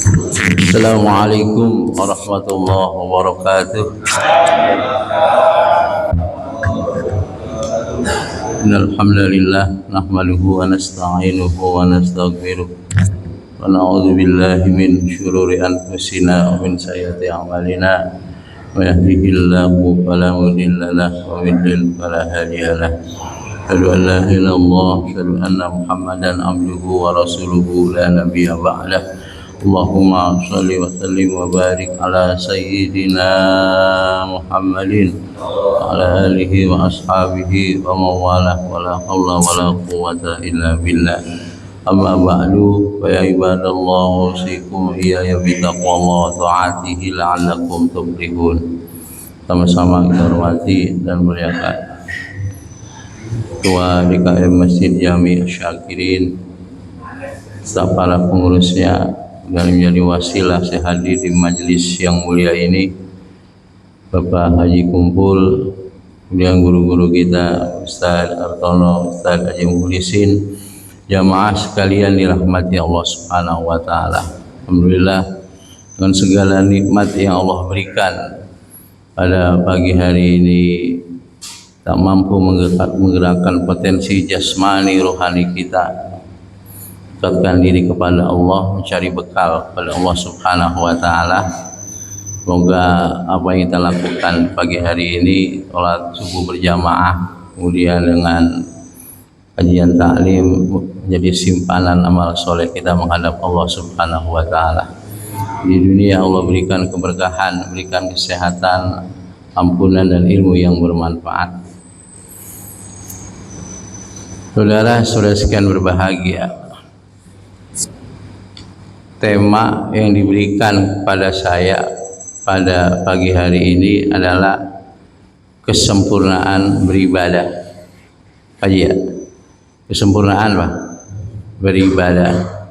Assalamualaikum warahmatullahi wabarakatuh. Innal hamdalillah nahmaduhu wa nasta'inuhu wa nastaghfiruh wa na'udzu billahi min syururi anfusina wa min sayyiati a'malina. May yahdihillahu fala mudilla lahu wa may yudlil fala hadiya lahu. Asyhadu an la ilaha illallah wa asyhadu anna Muhammadan abduhu wa rasuluhu la nabiyya ba'dah. Allahumma sholli wa sallim wa barik ala sayyidina Muhammadin wa ala alihi wa ashabihi wa mawalah wa la hawla wa la quwwata illa billah. Amma ba'du, fa ya ibadallah usikum iyaya bitaqwallah wa ta'atihi la'allakum tuflihun. Sama-sama kita hormati dan muliakan Ketua DKM Masjid Jami Syakirin, serta para pengurusnya, dan menjadi wasilah saya hadir di majelis yang mulia ini, Bapak Haji Kumpul, kemudian guru-guru kita Ustaz Artono, Ustaz Haji Muhlisin, jamaah sekalian dirahmati Allah Subhanahu wa taala. Alhamdulillah, dengan segala nikmat yang Allah berikan pada pagi hari ini, tak mampu menggerakkan potensi jasmani rohani kita, dekatkan diri kepada Allah, mencari bekal kepada Allah Subhanahu wa taala. Semoga apa yang kita lakukan pagi hari ini, sholat subuh berjamaah, kemudian dengan kajian taklim, menjadi simpanan amal soleh kita menghadap Allah Subhanahu wa taala. Di dunia Allah berikan keberkahan, berikan kesehatan, ampunan dan ilmu yang bermanfaat. Saudara-saudara sekalian berbahagia, tema yang diberikan kepada saya pada pagi hari ini adalah kesempurnaan beribadah. Kajian kesempurnaan beribadah.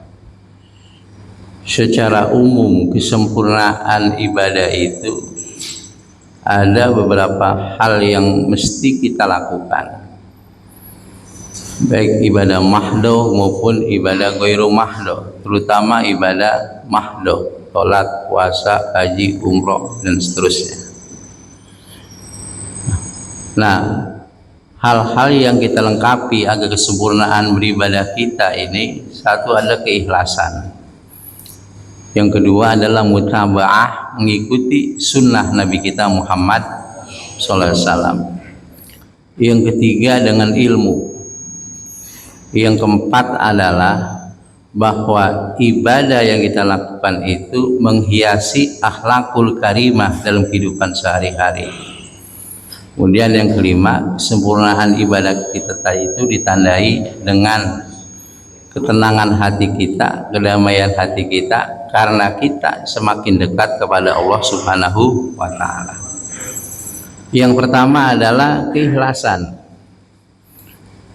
Secara umum kesempurnaan ibadah itu ada beberapa hal yang mesti kita lakukan, baik ibadah mahdoh maupun ibadah ghairu mahdoh, terutama ibadah mahdoh, sholat, puasa, haji, umroh, dan seterusnya. Nah, hal-hal yang kita lengkapi agar kesempurnaan beribadah kita ini, satu ada keikhlasan, yang kedua adalah mutaba'ah, mengikuti sunnah Nabi kita Muhammad SAW, yang ketiga dengan ilmu, yang keempat adalah bahwa ibadah yang kita lakukan itu menghiasi akhlakul karimah dalam kehidupan sehari-hari. Kemudian yang kelima, kesempurnaan ibadah kita tadi itu ditandai dengan ketenangan hati kita, kedamaian hati kita, karena kita semakin dekat kepada Allah Subhanahu wa taala. Yang pertama adalah keikhlasan.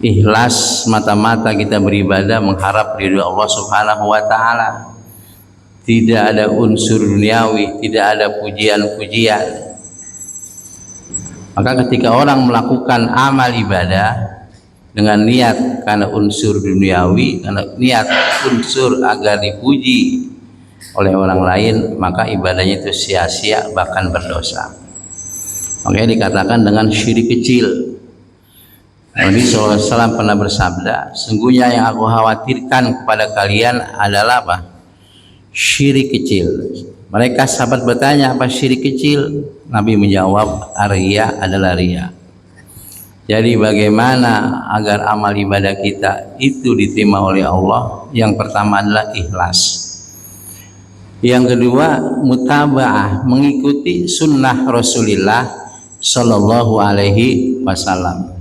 Ikhlas mata-mata kita beribadah mengharap ridho Allah Subhanahu wa taala. Tidak ada unsur duniawi, tidak ada pujian-pujian. Maka ketika orang melakukan amal ibadah dengan niat karena unsur duniawi, karena niat unsur agar dipuji oleh orang lain, maka ibadahnya itu sia-sia, bahkan berdosa. Makanya dikatakan dengan syirik kecil. Nabi SAW pernah bersabda, sungguhnya yang aku khawatirkan kepada kalian adalah apa? Syirik kecil. Mereka sahabat bertanya, apa syirik kecil? Nabi menjawab, riya adalah riya. Jadi bagaimana agar amal ibadah kita itu diterima oleh Allah? Yang pertama adalah ikhlas. Yang kedua, mutaba'ah, mengikuti sunnah Rasulullah Sallallahu Alaihi Wasallam.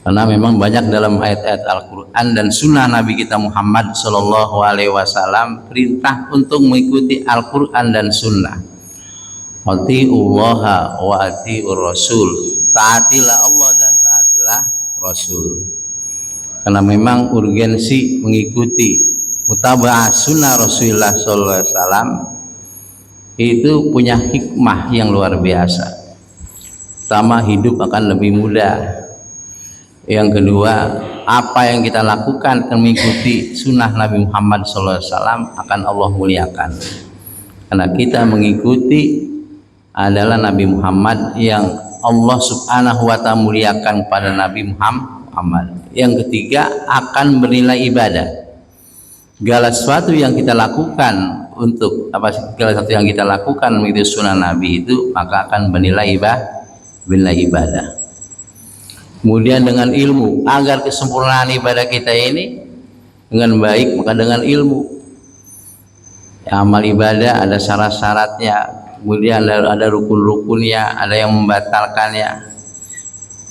Karena memang banyak dalam ayat-ayat Al-Quran dan sunnah Nabi kita Muhammad Sallallahu Alaihi Wasallam perintah untuk mengikuti Al-Quran dan sunnah. Atiullaha wa atiur rasul, taatilah Allah dan taatilah Rasul. Karena memang urgensi mengikuti mutaba'ah sunnah Rasulullah Sallallahu Alaihi Wasallam itu punya hikmah yang luar biasa. Pertama, hidup akan lebih mudah. Yang kedua, apa yang kita lakukan mengikuti sunnah Nabi Muhammad SAW akan Allah muliakan. Karena kita mengikuti adalah Nabi Muhammad yang Allah Subhanahu wa Ta'ala muliakan pada Nabi Muhammad. Yang ketiga, akan bernilai ibadah. Segala sesuatu yang kita lakukan segala sesuatu yang kita lakukan mengikuti sunnah Nabi itu maka akan bernilai ibadah. Kemudian dengan ilmu, agar kesempurnaan ibadah kita ini dengan baik, maka dengan ilmu. Amal ibadah ada syarat-syaratnya, kemudian ada rukun-rukunnya, ada yang membatalkannya.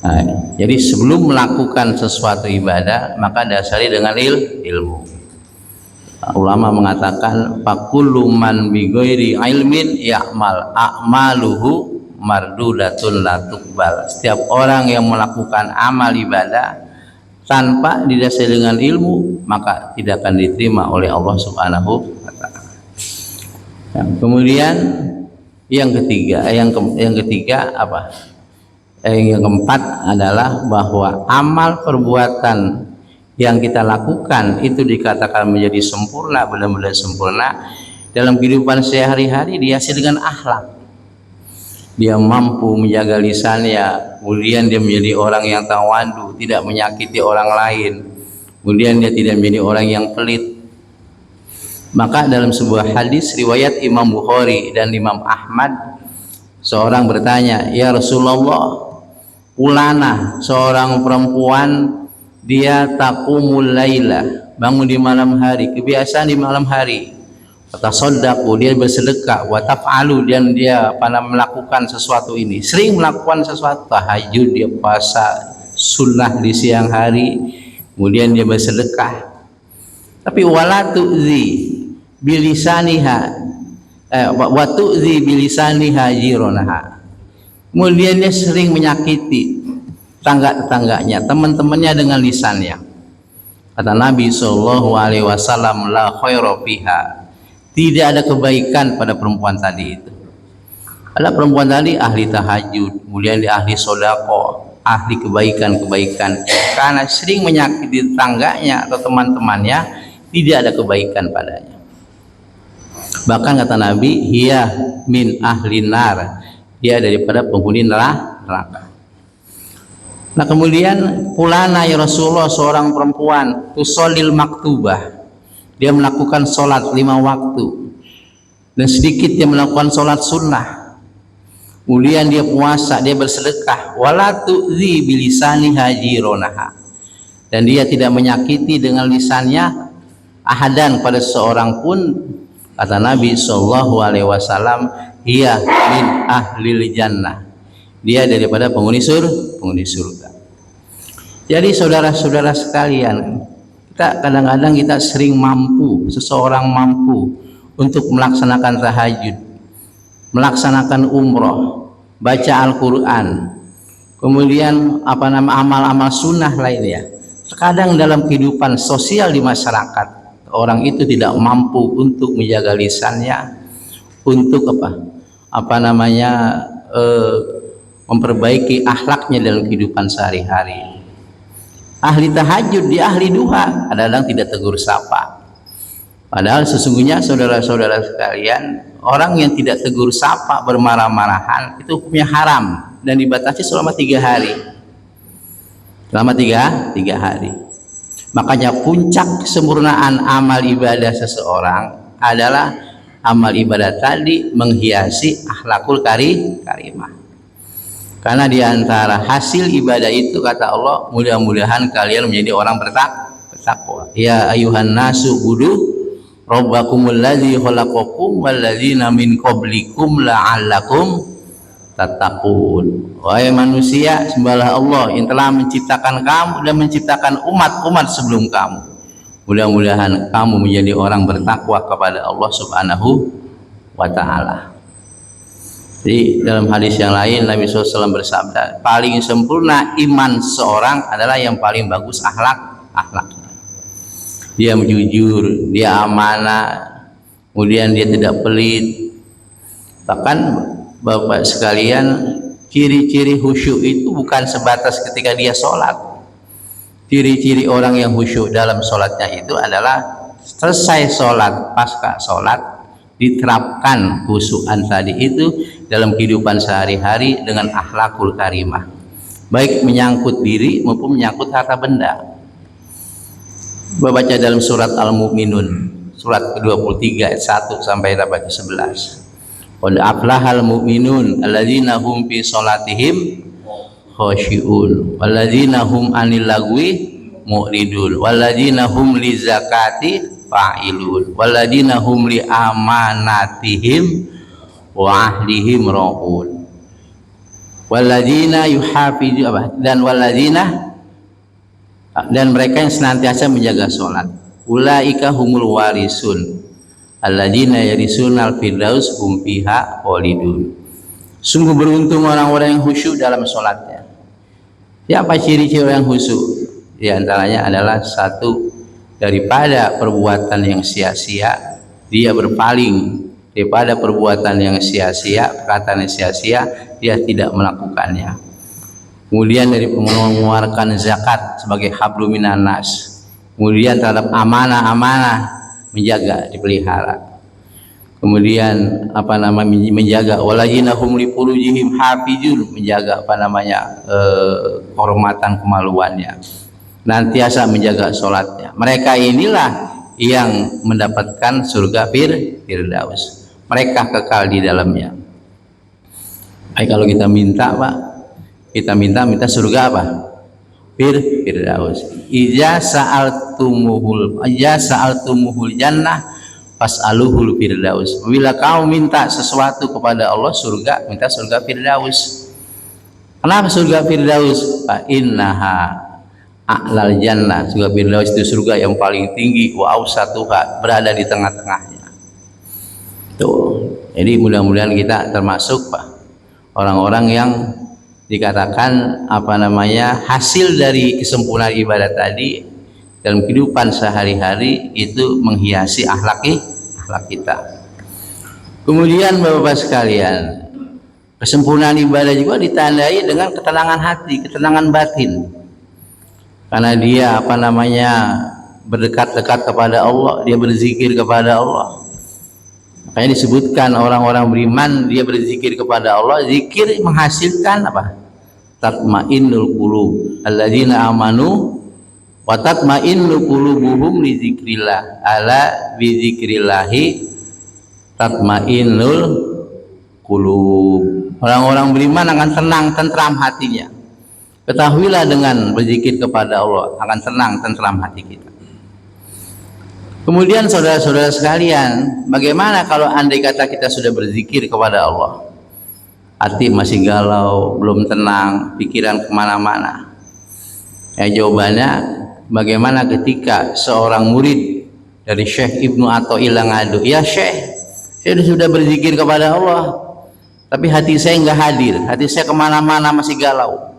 Nah, jadi sebelum melakukan sesuatu ibadah, maka dasari dengan ilmu. Ulama mengatakan, fakullu man bi ghairi ilmin ya'mal a'maluhu mardudatun la tuqbal. Setiap orang yang melakukan amal ibadah tanpa didasari dengan ilmu maka tidak akan diterima oleh Allah Subhanahu wa Ta'ala. Kemudian yang keempat adalah bahwa amal perbuatan yang kita lakukan itu dikatakan menjadi sempurna, benar-benar sempurna dalam kehidupan sehari-hari dihiasi dengan akhlak. Dia mampu menjaga lisannya, kemudian dia menjadi orang yang tawadu, tidak menyakiti orang lain, kemudian dia tidak menjadi orang yang pelit. Maka dalam sebuah hadis riwayat Imam Bukhari dan Imam Ahmad, seorang bertanya, ya Rasulullah, ulana seorang perempuan dia taqumul laila, bangun di malam hari, kebiasaan di malam hari, tasaddaqu, dia bersedekah, wa taf'alu, dan dia melakukan sesuatu ini, sering melakukan sesuatu, tahajud, dia puasa sunnah di siang hari, kemudian dia bersedekah, tapi wala tu'zi bilisaniha wa tu'zi bilisaniha jironaha, kemudian dia sering menyakiti tetangga-tetangganya, teman-temannya dengan lisannya. Kata Nabi SAW, la khaira fiha, tidak ada kebaikan pada perempuan tadi itu. Ada perempuan tadi ahli tahajud, kemudian dia ahli sodako, ahli kebaikan-kebaikan, karena sering menyakiti tetangganya atau teman-temannya, tidak ada kebaikan padanya. Bahkan kata Nabi, hiya min ahli nar, dia daripada penghuni neraka. Nah kemudian pulana ya Rasulullah, seorang perempuan tusholil maktubah, dia melakukan sholat 5 waktu dan sedikit dia melakukan sholat sunnah, kemudian dia puasa, dia bersedekah, wala tu'zi bilisaniha jironaha, dan dia tidak menyakiti dengan lisannya ahadan pada seorang pun. Kata Nabi SAW, hiya min ahlil jannah, dia daripada penghuni surga. Jadi saudara-saudara sekalian, kadang-kadang kita sering seseorang mampu untuk melaksanakan tahajud, melaksanakan umroh, baca Al-Quran, kemudian amal-amal sunnah lainnya. Terkadang dalam kehidupan sosial di masyarakat, orang itu tidak mampu untuk menjaga lisannya, untuk memperbaiki akhlaknya dalam kehidupan sehari-hari. Ahli tahajud, dia ahli duha, kadang-kadang tidak tegur sapa. Padahal sesungguhnya saudara-saudara sekalian, orang yang tidak tegur sapa, bermarah-marahan, itu hukumnya haram dan dibatasi selama 3 hari. Selama 3 hari. Makanya puncak kesempurnaan amal ibadah seseorang adalah amal ibadah tadi menghiasi akhlakul karimah. Karena diantara hasil ibadah itu kata Allah, mudah-mudahan kalian menjadi orang bertakwa. Ya ayuhan nasu budu rabbakumul ladzi khalaqakum walladzina min qablikum la'allakum tattaqun. Wahai manusia, sembahlah Allah yang telah menciptakan kamu dan menciptakan umat-umat sebelum kamu. Mudah-mudahan kamu menjadi orang bertakwa kepada Allah Subhanahu wa Ta'ala. Jadi dalam hadis yang lain Nabi SAW bersabda, paling sempurna iman seorang adalah yang paling bagus akhlaknya. Dia jujur, dia amanah, kemudian dia tidak pelit. Bahkan Bapak sekalian, ciri-ciri khusyuk itu bukan sebatas ketika dia sholat, Ciri-ciri orang yang khusyuk dalam sholatnya itu adalah selesai sholat, pasca sholat diterapkan khusyukan tadi itu dalam kehidupan sehari-hari dengan akhlakul karimah, baik menyangkut diri maupun menyangkut harta benda. Baca dalam surat Al-Mu'minun surat ke-23 ayat 1 sampai ayat 11. Qad aflahal mu'minun alladzina hum fi sholatihim khashi'un walladzina hum 'anil lagwi mu'ridun walladzina hum lizakati fa'ilun walladzina hum li amanatihim wa ahdihim ra'un walladzina yuhafizu dan mereka yang senantiasa menjaga sholat. Ulaika humul warisun alladzina yarisunal firdaus hum fiha khalidun. Sungguh beruntung orang-orang yang khusyuk dalam sholatnya. Siapa ciri-ciri orang khusyuk? Di antaranya adalah satu, daripada perbuatan yang sia-sia dia berpaling, daripada perbuatan yang sia-sia, perkataan yang sia-sia dia tidak melakukannya. Kemudian dari mengeluarkan zakat sebagai hablum minan nas, kemudian terhadap amanah-amanah menjaga, dipelihara. Kemudian menjaga waladzina hum li furujihim hafizun, menjaga kehormatan kemaluannya, nantiasa menjaga sholatnya. Mereka inilah yang mendapatkan surga firdaus, mereka kekal di dalamnya. Kalau kita minta Pak, kita minta surga apa? Firdaus. Iza sa'altumuhul jannah fas'aluhul firdaus. Bila kau minta sesuatu kepada Allah surga, minta surga firdaus. Kenapa surga firdaus? Fa innaha a'lal jannah. Surga firdaus itu surga yang paling tinggi, wa awsatuha, berada di tengah-tengahnya. Tuh. Jadi mudah-mudahan kita termasuk Pak orang-orang yang dikatakan hasil dari kesempurnaan ibadah tadi dalam kehidupan sehari-hari itu menghiasi akhlak kita. Kemudian Bapak-Bapak sekalian, kesempurnaan ibadah juga ditandai dengan ketenangan hati, ketenangan batin, karena dia berdekat-dekat kepada Allah, dia berzikir kepada Allah. Makanya disebutkan orang-orang beriman dia berzikir kepada Allah, zikir menghasilkan apa? Tatmainnul qulub. Alladzina amanu wa tatmainnu qulubuhum li zikrillah. Ala bi zikrillahi tatmainnul qulub. Orang-orang beriman akan tenang, tentram hatinya. Ketahuilah dengan berzikir kepada Allah akan tenang, tentram hati kita. Kemudian saudara-saudara sekalian, bagaimana kalau andai kata kita sudah berzikir kepada Allah, hati masih galau, belum tenang, pikiran kemana-mana? Jawabannya, bagaimana ketika seorang murid dari Syekh Ibnu Athaillah ngadu, ya Syekh, saya sudah berzikir kepada Allah, tapi hati saya nggak hadir, hati saya kemana-mana masih galau.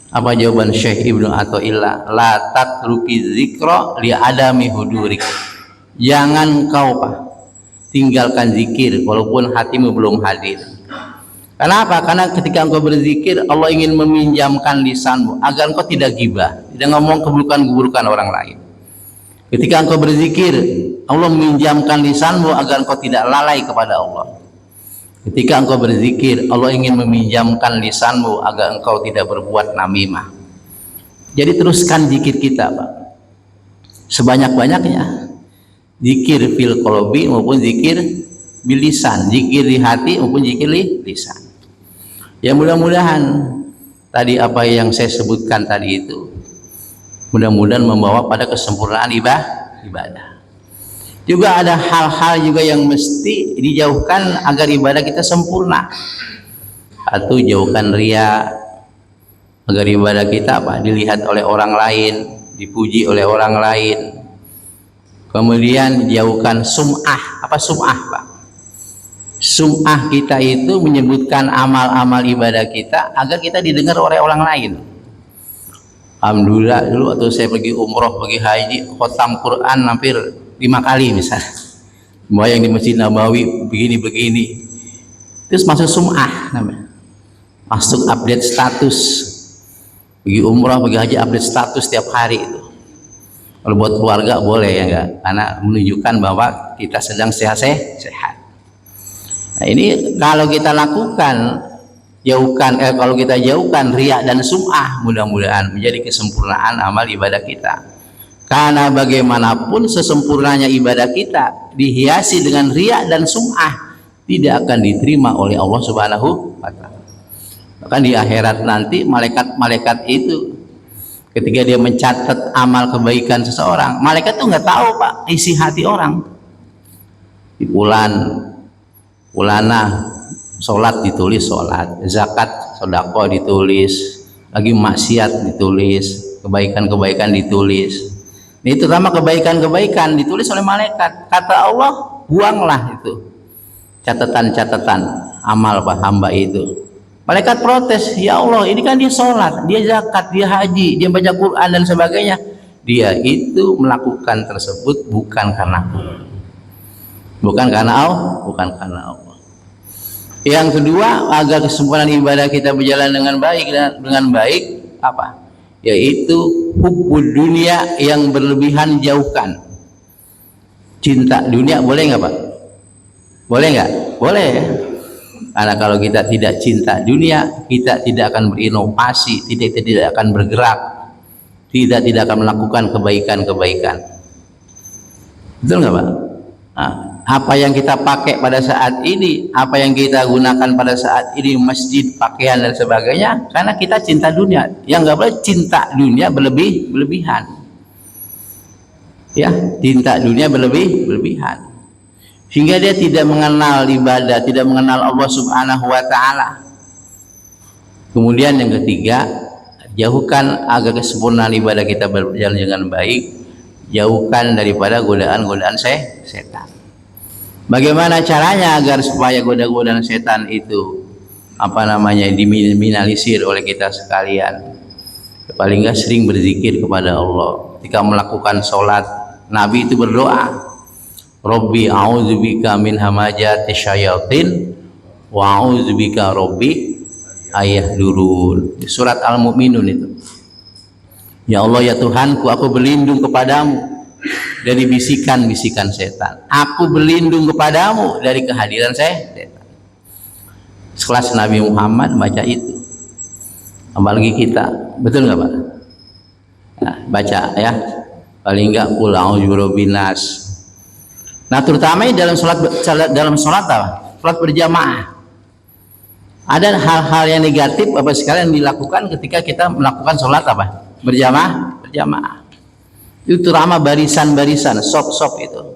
Apa jawaban Syekh Ibnu Athaillah? La tatruki zikra li adami hudurik. Jangan kau tinggalkan zikir walaupun hatimu belum hadir. Kenapa? Karena ketika engkau berzikir, Allah ingin meminjamkan lisanmu agar engkau tidak gibah, tidak ngomong keburukan-keburukan orang lain. Ketika engkau berzikir, Allah meminjamkan lisanmu agar engkau tidak lalai kepada Allah. Ketika engkau berzikir, Allah ingin meminjamkan lisanmu agar engkau tidak berbuat namimah. Jadi teruskan zikir kita Pak, sebanyak-banyaknya. Zikir fil qalbi maupun zikir bil lisan, zikir di hati maupun zikir di lisan. Ya mudah-mudahan tadi apa yang saya sebutkan tadi itu mudah-mudahan membawa pada kesempurnaan ibadah. Juga ada hal-hal juga yang mesti dijauhkan agar ibadah kita sempurna. Atau jauhkan riya, agar ibadah kita dilihat oleh orang lain, dipuji oleh orang lain. Kemudian jauhkan sum'ah. Apa sum'ah Pak? Sum'ah kita itu menyebutkan amal-amal ibadah kita agar kita didengar oleh orang lain. Alhamdulillah dulu waktu saya pergi umroh, pergi haji, khotam Quran hampir 5 kali misalnya, yang di Masjid Nabawi begini-begini, terus masuk sum'ah namanya, masuk update status. Pergi umrah, pergi haji, update status setiap hari itu. Kalau buat keluarga boleh ya enggak? Karena menunjukkan bahwa kita sedang sehat. Nah, ini kalau kita lakukan, kalau kita jauhkan riya dan sum'ah, mudah-mudahan menjadi kesempurnaan amal ibadah kita. Karena bagaimanapun sesempurnanya ibadah kita dihiasi dengan riya dan sum'ah, tidak akan diterima oleh Allah Subhanahu wa Ta'ala. Bahkan di akhirat nanti malaikat-malaikat itu ketika dia mencatat amal kebaikan seseorang, malaikat tuh nggak tahu Pak isi hati orang. Di ulana sholat ditulis sholat, zakat sedekah ditulis, lagi maksiat ditulis, kebaikan-kebaikan ditulis. Ini terutama kebaikan-kebaikan ditulis oleh malaikat. Kata Allah, buanglah itu catatan-catatan amal Pak hamba itu. Malaikat protes, ya Allah, ini kan dia sholat, dia zakat, dia haji, dia baca Quran dan sebagainya. Dia itu melakukan tersebut bukan karena Allah. Bukan karena Allah. Yang kedua, agar kesempurnaan ibadah kita berjalan dengan baik apa? Yaitu hubbud dunia yang berlebihan jauhkan. Cinta dunia boleh nggak Pak? Boleh nggak? Boleh. Karena kalau kita tidak cinta dunia, kita tidak akan berinovasi, tidak akan bergerak, tidak akan melakukan kebaikan-kebaikan. Betul nggak Pak? Nah, apa yang kita pakai pada saat ini, apa yang kita gunakan pada saat ini, masjid, pakaian dan sebagainya, karena kita cinta dunia. Yang nggak boleh cinta dunia berlebihan. Ya, cinta dunia berlebihan. Sehingga dia tidak mengenal ibadah, tidak mengenal Allah Subhanahu wa Ta'ala. Kemudian yang ketiga, jauhkan agar kesempurnaan ibadah kita berjalan dengan baik, jauhkan daripada godaan-godaan setan. Bagaimana caranya agar supaya godaan setan itu diminimalisir oleh kita sekalian? Paling nggak sering berzikir kepada Allah. Ketika melakukan sholat, Nabi itu berdoa, Rabbi a'udzubika min hamajati syayatin wa a'udzubika Rabbi ayahdurun. Di surat Al-Mu'minun itu. Ya Allah, ya Tuhanku, aku berlindung kepadamu dari bisikan-bisikan setan. Aku berlindung kepadamu dari kehadiran setan. Sekelas Nabi Muhammad baca itu. Apalagi kita, betul nggak Pak? Nah, baca ya. Paling nggak qul a'udzu birabbin nas. Nah, terutama dalam sholat apa? Sholat berjamaah. Ada hal-hal yang negatif Bapak sekalian dilakukan ketika kita melakukan sholat apa? Berjamaah. Itu terutama barisan-barisan, sop itu.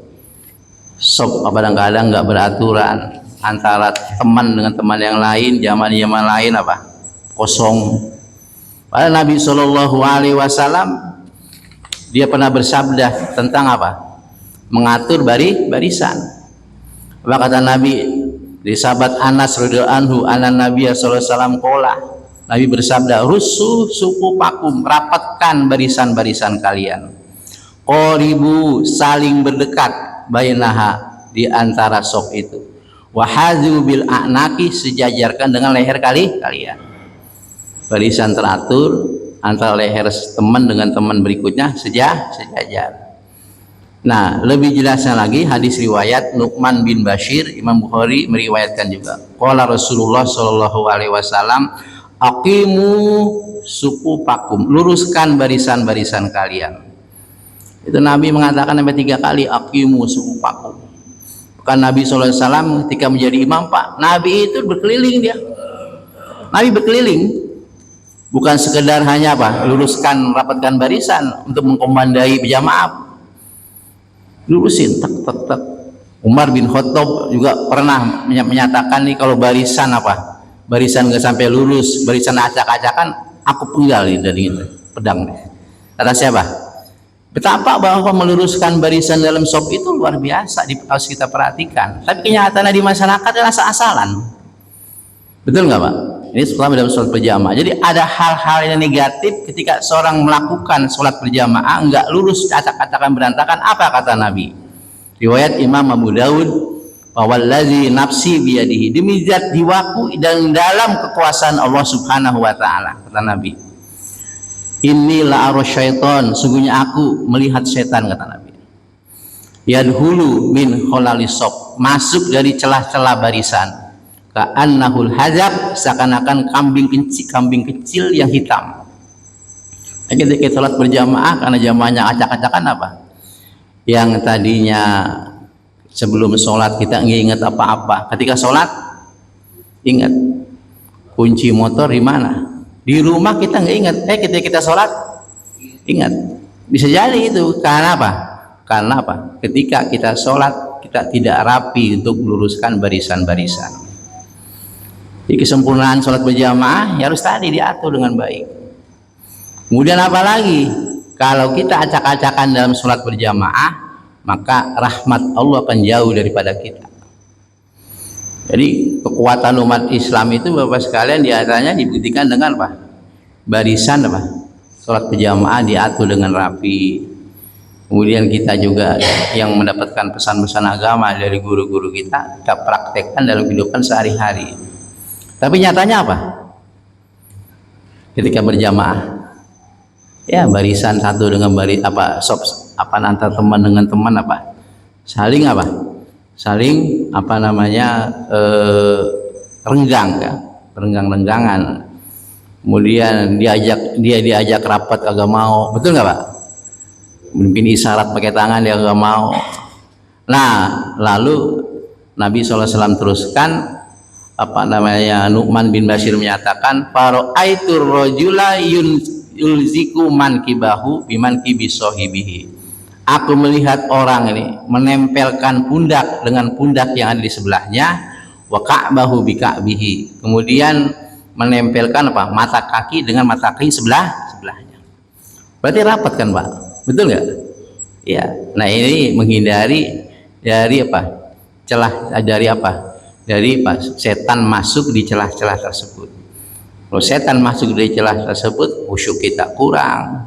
Sop kadang-kadang nggak beraturan antara teman dengan teman yang lain, jamaah lain apa? Kosong. Padahal Nabi Shallallahu Alaihi Wasallam dia pernah bersabda tentang apa? Mengatur barisan. Apa kata Nabi di sahabat Anas radhiyallahu anhu, anan Nabi sallallahu alaihi wasallam qala, Nabi bersabda, rusuh sufufakum, rapatkan barisan-barisan kalian. Qoribu, saling berdekat, bainaha, di antara saf itu. Wahazu bil a'naqi, sejajarkan dengan leher kalian. Barisan teratur antara leher teman dengan teman berikutnya sejajar. Nah, lebih jelasnya lagi hadis riwayat Nu'man bin Bashir, Imam Bukhari meriwayatkan juga. Qala Rasulullah sallallahu alaihi wasallam, aqimu sufufakum, luruskan barisan-barisan kalian. Itu Nabi mengatakan sampai 3 kali, aqimu sufufakum. Bukan Nabi sallallahu alaihi wasallam ketika menjadi imam Pak, Nabi itu berkeliling dia. Nabi berkeliling. Bukan sekedar hanya apa? Luruskan, rapatkan barisan untuk mengkomandai berjamaah. Lurusin tak. Umar bin Khattab juga pernah menyatakan nih, kalau barisan nggak sampai lurus, barisan acak-acakan, aku penggal dari pedang. Kata siapa? Betapa bahwa meluruskan barisan dalam shop itu luar biasa, harus kita perhatikan. Tapi kenyataannya di masyarakat adalah asal-asalan. Betul nggak Pak? Ini selama dalam sholat berjamaah. Jadi ada hal-hal yang negatif ketika seorang melakukan sholat berjamaah nggak lurus, acak-acakan, berantakan. Apa kata Nabi? Riwayat Imam Abu Daud, wallazi nafsi biyadihi, demi zat jiwaku dan dalam kekuasaan Allah Subhanahu wa Ta'ala, kata Nabi, Inni la ara syaiton, sungguhnya aku melihat setan, kata Nabi. Yadhulu min kholalis sof, masuk dari celah-celah barisan. Ka'annahul hajab, seakan-akan kambing kecil yang hitam. Ketika kita sholat berjamaah, karena jamaahnya acak-acakan apa? Yang tadinya sebelum sholat kita nggak ingat apa-apa, ketika sholat ingat kunci motor di mana. Di rumah kita nggak ingat, ketika kita sholat ingat. Bisa jadi itu karena apa? Karena apa? Ketika kita sholat kita tidak rapi untuk meluruskan barisan-barisan. Jadi kesempurnaan sholat berjamaah ya harus tadi diatur dengan baik. Kemudian apa lagi? Kalau kita acak-acakan dalam sholat berjamaah, maka rahmat Allah akan jauh daripada kita. Jadi kekuatan umat Islam itu Bapak sekalian diantaranya dibuktikan dengan apa? Barisan apa? Sholat berjamaah diatur dengan rapi. Kemudian kita juga yang mendapatkan pesan-pesan agama dari guru-guru kita praktekkan dalam kehidupan sehari-hari. Tapi nyatanya apa? Ketika berjamaah, ya barisan satu dengan antar teman dengan teman apa? Saling apa? Saling renggang ya, renggangan. Kemudian dia diajak rapat kagak mau, betul nggak Pak? Mungkin isyarat pakai tangan dia kagak mau. Nah, lalu Nabi SAW teruskan Nu'man bin Bashir menyatakan, "Fara'aitur rajula yulziku mankibahu bimankibi sahibihi." Aku melihat orang ini menempelkan pundak dengan pundak yang ada di sebelahnya, wa ka'bahu bi ka'bihi. Kemudian menempelkan mata kaki dengan mata kaki sebelahnya. Berarti rapat kan Pak? Betul nggak? Ya. Nah ini menghindari dari setan masuk di celah-celah tersebut. Kalau setan masuk di celah tersebut, khusyuk kita kurang,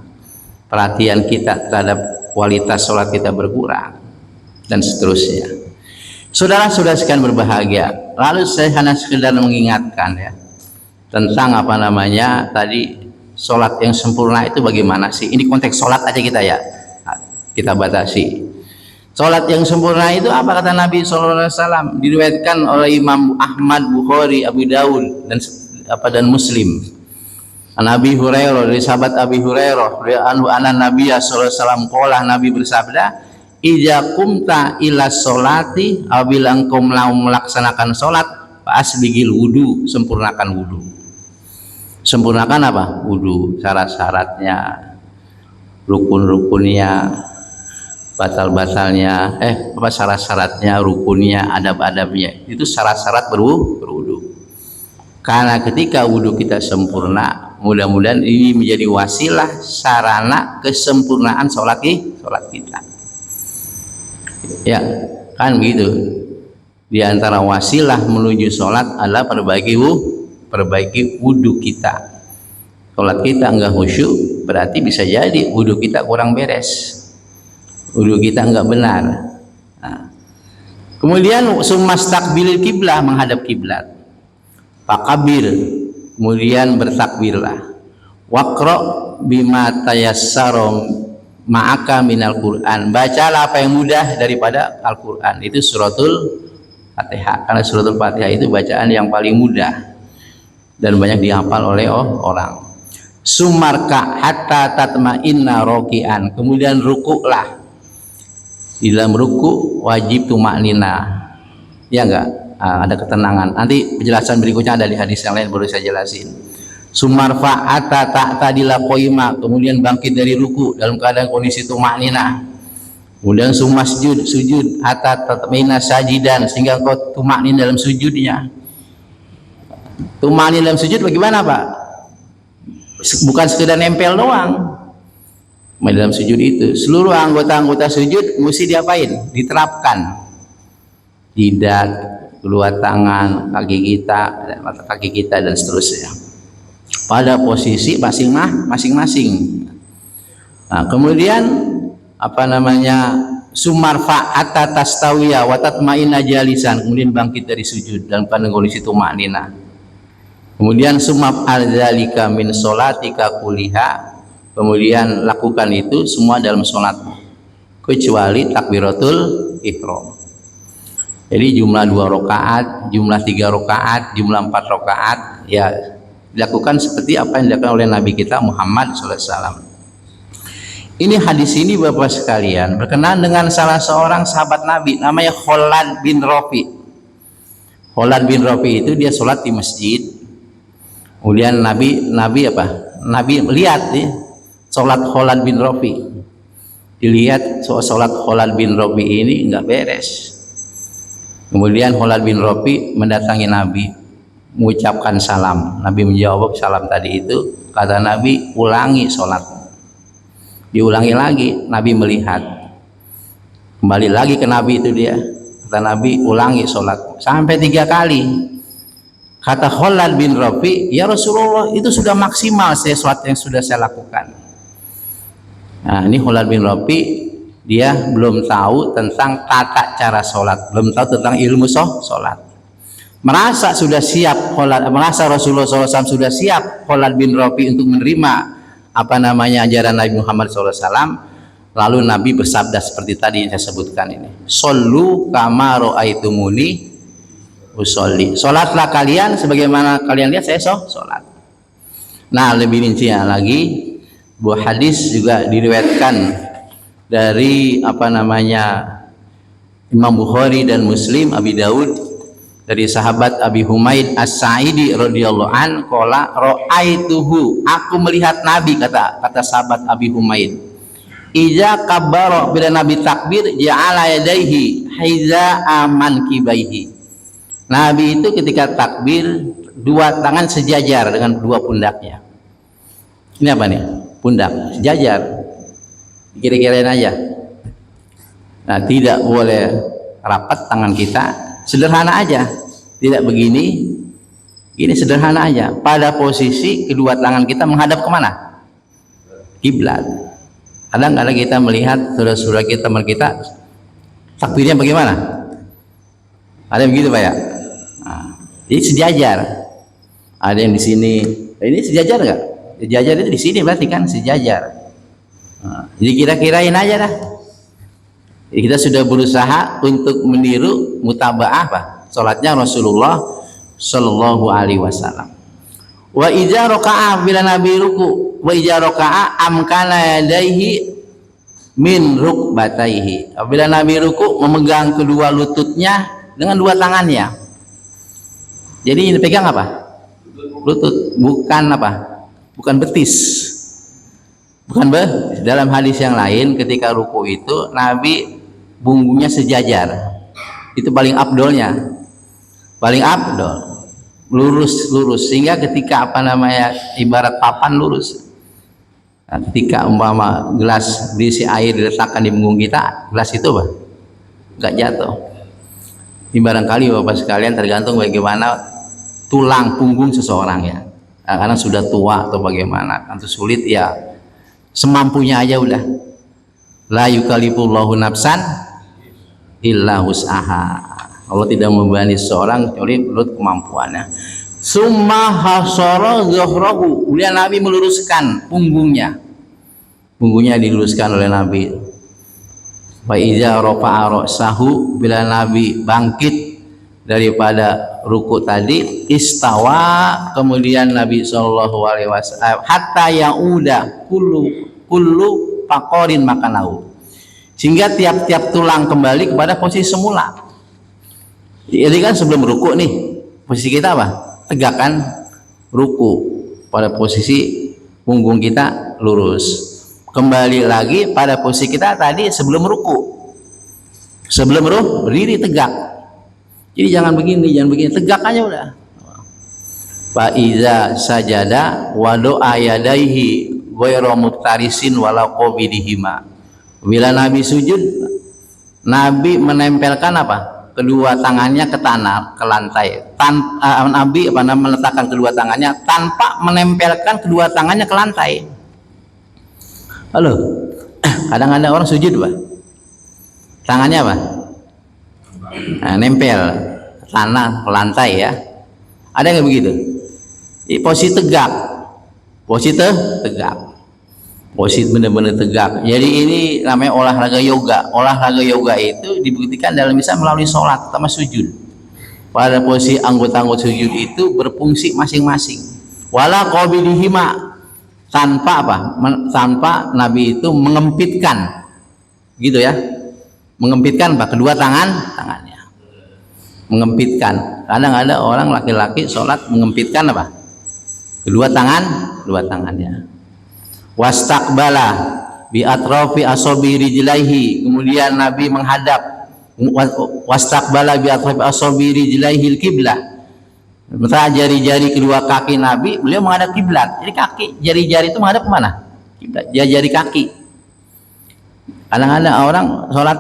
perhatian kita terhadap kualitas sholat kita berkurang, dan seterusnya. Saudara-saudara sekalian berbahagia, lalu saya hanya sekedar mengingatkan ya tentang tadi sholat yang sempurna itu bagaimana sih? Ini konteks sholat aja kita batasi. Sholat yang sempurna itu apa kata Nabi SAW? Diriwayatkan oleh Imam Ahmad, Bukhari, Abu Dawud dan Muslim. Nabi Hurairah, dari sahabat Abi Hurairah, Nabi SAW qala, Nabi bersabda, "Idza qumta ila sholati, apabila engkau melaksanakan sholat, fa asbigil wudu, sempurnakan wudu." Sempurnakan apa? Wudu, syarat-syaratnya, rukun-rukunnya, batal-batalnya, syarat-syaratnya, rukunnya, adab-adabnya. Itu syarat-syarat berwudu. Karena ketika wudu kita sempurna, mudah-mudahan ini menjadi wasilah sarana kesempurnaan sholat kita. Ya, kan begitu. Di antara wasilah menuju sholat adalah perbaiki wudu kita. Sholat kita enggak khusyuk, berarti bisa jadi wudu kita kurang beres, wudu kita enggak benar. Nah, kemudian sumastaqbilil kiblah, menghadap kiblat. Fakabir, kemudian bertakbirlah. Waqra bima tayassara ma'aka minal Qur'an, bacalah apa yang mudah daripada Al-Qur'an. Itu suratul Fatihah, karena suratul Fatihah itu bacaan yang paling mudah dan banyak dihafal oleh orang. Sumarka hatta tatma'inna roki'an, kemudian rukuklah. Di dalam ruku wajib tumaknina, ya enggak? Ada ketenangan. Nanti penjelasan berikutnya ada di hadis yang lain, baru saya jelasin. Sumarfa ata ta'tadila qaima, kemudian bangkit dari ruku dalam keadaan kondisi tumaknina. Kemudian sujud hatta tatma'inna sajidan, sehingga engkau tumaknin dalam sujudnya. Tumaknin dalam sujud bagaimana Pak? Bukan sekedar nempel doang. Dalam sujud itu seluruh anggota-anggota sujud mesti diapain? Diterapkan. Jidat, kedua tangan, kaki kita, mata kaki kita, dan seterusnya pada posisi masing-masing. Nah, kemudian sumarfa atta tastawiya wa tatma'inna jalisan, kemudian bangkit dari sujud dalam kondisi tumaknina. Kemudian sumab al-dzalika min sholatika kuliha, kemudian lakukan itu semua dalam sholatmu, kecuali takbiratul ihram. Jadi jumlah 2 rakaat, jumlah 3 rakaat, jumlah 4 rakaat, ya dilakukan seperti apa yang dilakukan oleh Nabi kita Muhammad SAW. Ini hadis ini Bapak sekalian berkenaan dengan salah seorang sahabat Nabi namanya Khalad bin Rafi. Khalad bin Rafi itu dia sholat di masjid. Kemudian Nabi lihat nih sholat Khalad bin Rafi. Dilihat sholat Khalad bin Rafi ini nggak beres. Kemudian Khalad bin Rafi mendatangi Nabi, mengucapkan salam. Nabi menjawab salam tadi itu, kata Nabi, ulangi sholatmu. Diulangi lagi, Nabi melihat, kembali lagi ke Nabi itu dia, kata Nabi, ulangi sholatmu sampai 3 kali. Kata Khalad bin Rafi, ya Rasulullah, itu sudah maksimal sholat yang sudah saya lakukan. Nah, ini Khalad bin Rafi, dia belum tahu tentang tata cara sholat, belum tahu tentang ilmu sholat. Merasa sudah siap, merasa Rasulullah SAW sudah siap Khalad bin Rafi untuk menerima ajaran Nabi Muhammad SAW. Lalu Nabi bersabda seperti tadi yang saya sebutkan ini, shollu kama ra'aitumuni usolli, sholatlah kalian sebagaimana kalian lihat saya sholat. Nah, lebih rincinya lagi, buah hadis juga diriwayatkan dari Imam Bukhari dan Muslim, Abi Daud, dari sahabat Abi Humaid As-Sa'idi radhiyallahu an, qala ra'aituhu, aku melihat Nabi, kata sahabat Abi Humaid, iza kabbara, bila Nabi takbir, ja'ala yadaihi haiza'a mankibaihi. Nabi itu ketika takbir 2 tangan sejajar dengan 2 pundaknya. Ini apa nih? Pundak sejajar. Kira-kirain aja. Nah, tidak boleh rapat tangan kita, sederhana aja, tidak begini, ini sederhana aja. Pada posisi kedua tangan kita menghadap kemana? Kiblat. Kadang-kadang kita melihat saudara-saudara kita, teman kita, takbirnya bagaimana? Ada yang begitu Pak ya? Nah, jadi sejajar. Ada yang di sini, ini sejajar nggak? Sejajar itu di sini berarti kan sejajar. Nah, jadi kira-kirain aja dah. Kita sudah berusaha untuk meniru mutaba'ah salatnya Rasulullah Shallallahu Alaihi Wasallam. Wa idza raka'a, bila Nabi ruku, wa idza raka'a amkana yadaihi min rukbataihi. Bila Nabi ruku, memegang kedua lututnya dengan 2 tangannya. Jadi ini pegang apa? Lutut, bukan bukan betis. Bukan dalam hadis yang lain ketika ruku itu Nabi punggungnya sejajar, itu paling abdolnya, paling abdol, lurus sehingga ketika ibarat papan lurus. Nah, ketika umpama gelas berisi air diletakkan di punggung kita, gelas itu nggak jatuh. Ini barangkali Bapak sekalian tergantung bagaimana tulang punggung seseorang ya. Nah, karena sudah tua atau bagaimana, atau sulit ya, semampunya aja udah. La yukallifullahu nafsan illa wus'aha. Allah tidak membebani seorang kecuali menurut kemampuannya. Summa hasara zuhrahu, kemudian Nabi meluruskan punggungnya. Punggungnya diluruskan oleh Nabi. Wa idza rafa'a ra'sahu, bila Nabi bangkit daripada ruku tadi, istawa, kemudian Nabi sallallahu alaihi wasallam hatta yauda kullu faqarin makanahu, sehingga tiap-tiap tulang kembali kepada posisi semula. Jadi kan sebelum ruku nih posisi kita tegak kan, ruku pada posisi punggung kita lurus, kembali lagi pada posisi kita tadi sebelum ruku, sebelum berdiri tegak. Jadi jangan begini, tegak aja udah. Fa iza sajada wa do'a yadaihi ghairu muftarisin wala qabidihima. Bila Nabi sujud, Nabi menempelkan kedua tangannya ke tanah, ke lantai. Nabi meletakkan kedua tangannya tanpa menempelkan kedua tangannya ke lantai. Halo, kadang-kadang orang sujud tangannya nempel tanah ke lantai ya. Ada nggak begitu? Posisi tegak, posisi tegak. posisi benar-benar tegak. Jadi ini namanya olahraga yoga. Olahraga yoga itu dibuktikan dalam bisa melalui sholat sama sujud. Pada posisi anggota-anggota sujud itu berfungsi masing-masing. Wala qabidihima, tanpa apa? Tanpa Nabi itu mengempitkan, gitu ya. Mengempitkan apa? Kedua tangannya. Mengempitkan. Kadang ada orang laki-laki sholat mengempitkan apa? Kedua tangannya. Wastaqbala bi atrafi asabi rijlaihi, kemudian Nabi menghadap. Wastaqbala bi atrafi asabi rijlaihi al-qiblah, sementara jari-jari kedua kaki Nabi beliau menghadap kiblat. Jadi kaki jari-jari itu menghadap kemana? Kiblat. Jari kaki. Kadang-kadang orang sholat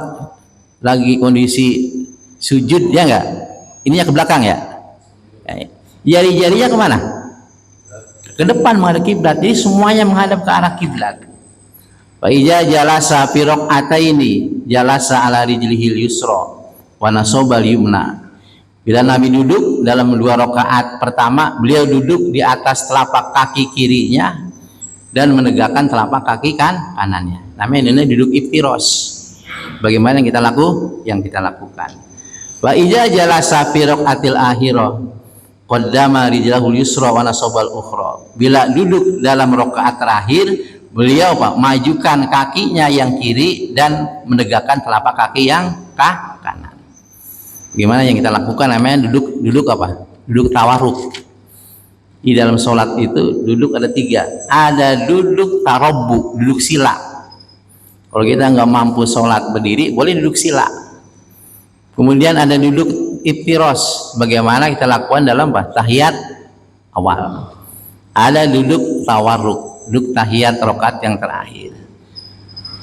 lagi kondisi sujud, ya enggak, ininya ke belakang ya, jari-jarinya kemana? Ke depan menghadap kiblat. Jadi semuanya menghadap ke arah kiblat. Fa iza jalasa fi raq'ataini jalasa ala rijlihil yusra wa nasabal yumna. Bila Nabi duduk dalam 2 rakaat pertama, beliau duduk di atas telapak kaki kirinya dan menegakkan telapak kaki kanannya. Namanya ini duduk iftiros. Bagaimana yang kita lakukan. Wa iza jalasa fi raq'atil akhirah qaddama rijlahul yusra wa nasabal ukhra. Bila duduk dalam rakaat terakhir, beliau majukan kakinya yang kiri dan menegakkan telapak kaki yang kanan. Gimana yang kita lakukan? Namanya duduk apa? Duduk tawarruk. Di dalam sholat itu duduk ada 3. Ada duduk tarabbu, duduk sila. Kalau kita nggak mampu sholat berdiri, boleh duduk sila. Kemudian ada duduk iftiros, bagaimana kita lakukan dalam tahiyat awal. Ada duduk tawarruk, duduk tahiyat rakaat yang terakhir.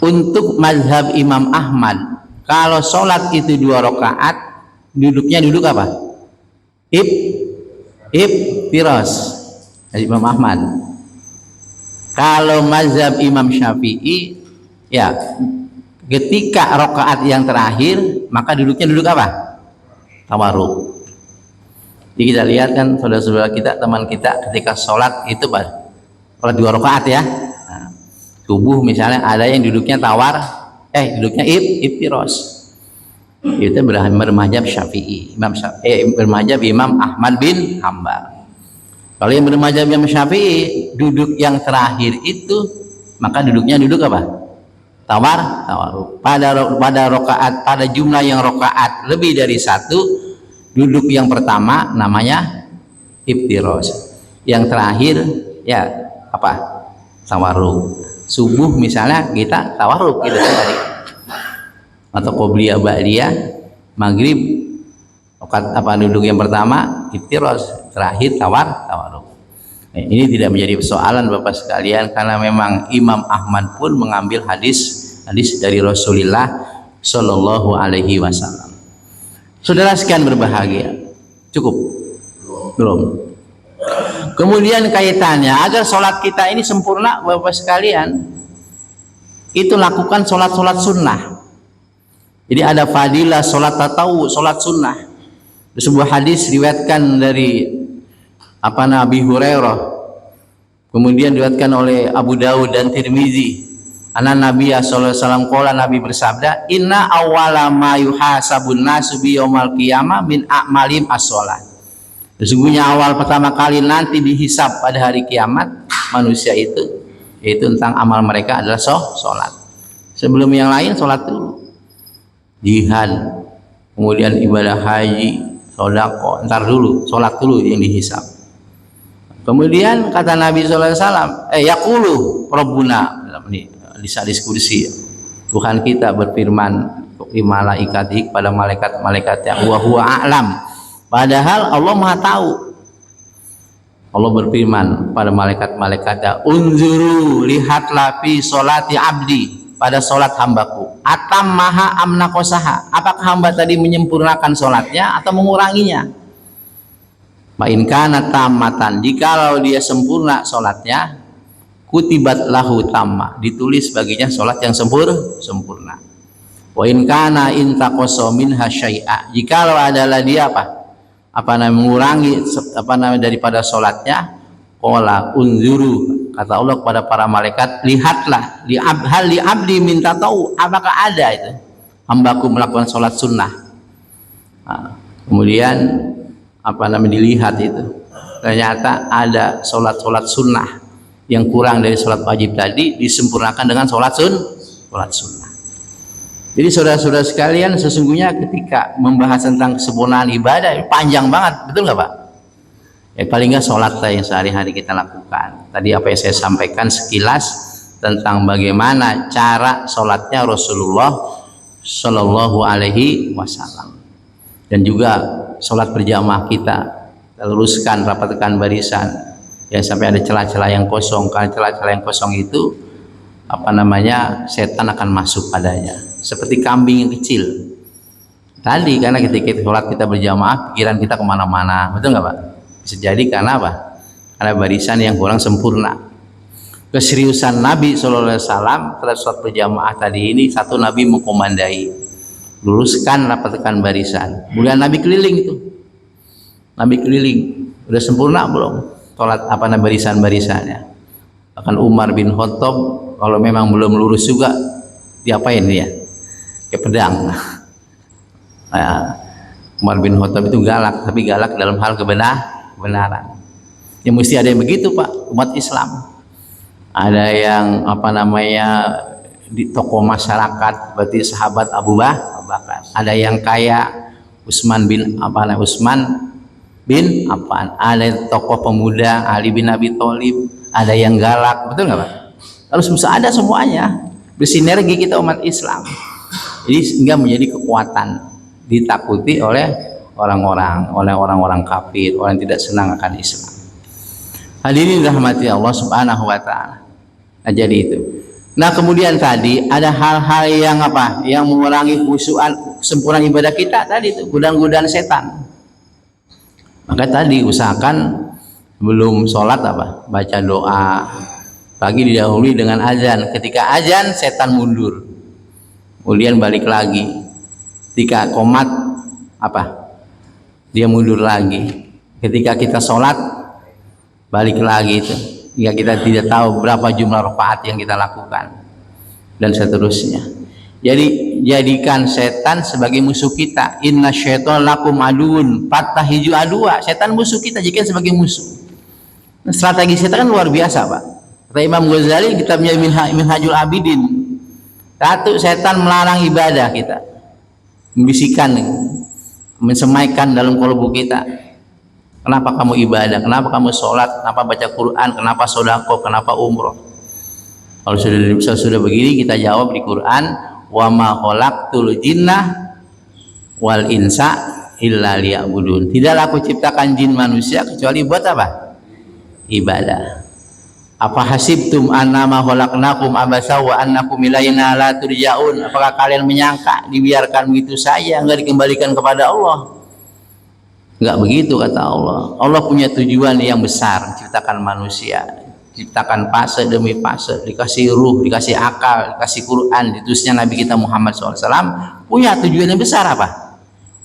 Untuk mazhab Imam Ahmad, kalau sholat itu 2 rakaat, duduknya duduk apa? Iftiros. Imam Ahmad. Kalau mazhab Imam Syafi'i, ya ketika rakaat yang terakhir, maka duduknya duduk apa? Tawarruk. Jadi kita lihat kan saudara-saudara kita, teman kita ketika sholat itu sholat 2 rakaat ya. Nah, subuh misalnya ada yang duduknya duduknya iftiros. Itu bermadzhab Syafi'i. Bermadzhab Imam Ahmad bin Hambal. Kalau yang bermadzhab Imam Syafi'i, duduk yang terakhir itu maka duduknya duduk apa? Tawarruk. Pada rakaat, pada jumlah yang rakaat lebih dari 1, duduk yang pertama namanya iftiros. Yang terakhir ya apa? Tawarruk. Subuh misalnya kita tawarruk gitu tadi. Atau qobliyah ba'diyah, maghrib duduk yang pertama iftiros, terakhir tawarruk. Ini tidak menjadi persoalan Bapak sekalian, karena memang Imam Ahmad pun mengambil hadis dari Rasulullah Shallallahu Alaihi Wasallam. Saudara sekalian berbahagia, cukup belum? Kemudian kaitannya agar sholat kita ini sempurna Bapak sekalian, itu lakukan sholat sunnah. Jadi ada fadilah sholat tatawu, sholat sunnah. Di sebuah hadis riwayatkan dari Nabi Hurairah, kemudian diriwayatkan oleh Abu Dawud dan Tirmizi, anna Nabi sallallahu alaihi wasallam qala, Nabi bersabda, inna awwala ma yuhasabun nasu bi yaumil qiyamah min a'malim as-shalah. Sesungguhnya awal pertama kali nanti dihisab pada hari kiamat manusia itu, yaitu tentang amal mereka adalah sholat. Sebelum yang lain sholat dulu, jihad, kemudian ibadah haji, sedekah, ntar dulu sholat dulu yang dihisab. Kemudian kata Nabi sallallahu alaihi wasallam, yaqulu rabbuna, dalam ini hadis kursi, Tuhan kita berfirman di malaikati, kepada malaikat-malaikatnya, wa huwa a'lam, padahal Allah Maha tahu. Allah berfirman pada malaikat-malaikatnya, unzuru, lihatlah fi sholati abdi, pada sholat hambaku, atam maha amnakosaha, apakah hamba tadi menyempurnakan sholatnya atau menguranginya. Fa'in kana tamatan, jikalau dia sempurna sholatnya, kutibat lahu tamma, ditulis baginya sholat yang sempurna. Wa in kana intaqasa minha syai'a, jikalau adalah dia mengurangi daripada sholatnya, qala unzuru kata Allah kepada para malaikat, lihatlah hal li abdi minta tahu apakah ada itu hambaku melakukan sholat sunnah. Nah, kemudian dilihat itu, ternyata ada sholat sunnah yang kurang dari sholat wajib tadi disempurnakan dengan sholat sunnah. Jadi saudara-saudara sekalian, sesungguhnya ketika membahas tentang kesempurnaan ibadah panjang banget, betul nggak Pak? Ya paling nggak sholat yang sehari-hari kita lakukan. Tadi apa yang saya sampaikan sekilas tentang bagaimana cara sholatnya Rasulullah Shallallahu Alaihi Wasallam, dan juga sholat berjamaah kita luruskan, rapatkan barisan, ya sampai ada celah-celah yang kosong. Karena celah-celah yang kosong itu setan akan masuk padanya, seperti kambing yang kecil tadi. Karena ketika sholat kita berjamaah, pikiran kita kemana-mana, betul nggak Pak? Bisa jadi karena apa? Karena barisan yang kurang sempurna. Keseriusan Nabi SAW terhadap sholat berjamaah tadi ini, satu, Nabi mengkomandai, luruskan, rapatkan barisan. Kemudian Nabi keliling itu, udah sempurna belum sholat barisannya? Bahkan Umar bin Khattab kalau memang belum lurus juga, diapain dia? Kayak pedang. Umar bin Khattab itu galak, tapi galak dalam hal kebenaran. Ya mesti ada yang begitu Pak, umat Islam. Ada yang di tokoh masyarakat, berarti sahabat Abu Bakar. Ada yang kaya, Utsman bin Affan. Ada tokoh pemuda, Ali bin Abi Thalib. Ada yang galak, betul nggak Pak? Harus bisa ada semuanya, bersinergi kita umat Islam. Jadi sehingga menjadi kekuatan, ditakuti oleh orang-orang kafir, orang yang tidak senang akan Islam. Hadirin rahmati Allah Subhanahu wa taala. Nah, jadi itu. Nah, kemudian tadi ada hal-hal yang yang mengurangi khusyuan, kesempurnaan ibadah kita tadi itu, godaan-godaan setan. Maka tadi usahakan belum sholat baca doa, pagi didahului dengan azan. Ketika azan setan mundur, kemudian balik lagi. Ketika qomat dia mundur lagi. Ketika kita sholat balik lagi itu, hingga kita tidak tahu berapa jumlah rakaat yang kita lakukan, dan seterusnya. Jadi jadikan setan sebagai musuh kita. Inna syaitan lakum aduun fattahiju adua. Setan musuh kita, jadikan sebagai musuh. Nah, strategi setan kan luar biasa Pak. Kata Imam Ghazali kitabnya Minhajul Abidin, satu, setan melarang ibadah kita, membisikkan, mensemaikan dalam kolbu kita, kenapa kamu ibadah, kenapa kamu sholat, kenapa baca Quran, kenapa sodako, kenapa umroh. Kalau sudah begini kita jawab di Quran, wa ma khalaqtul jinnah wal insa illa liya'budun. Tidaklah aku ciptakan jin manusia kecuali buat apa? Ibadah. Apa hasibtum annama khalaqnakum abasa wa annakum ilaina la turja'un? Apakah kalian menyangka dibiarkan begitu saja, enggak dikembalikan kepada Allah? Enggak begitu kata Allah. Allah punya tujuan yang besar menciptakan manusia, ciptakan fase demi fase, dikasih ruh, dikasih akal, dikasih Quran, diutusnya Nabi kita Muhammad SAW, punya tujuan yang besar apa?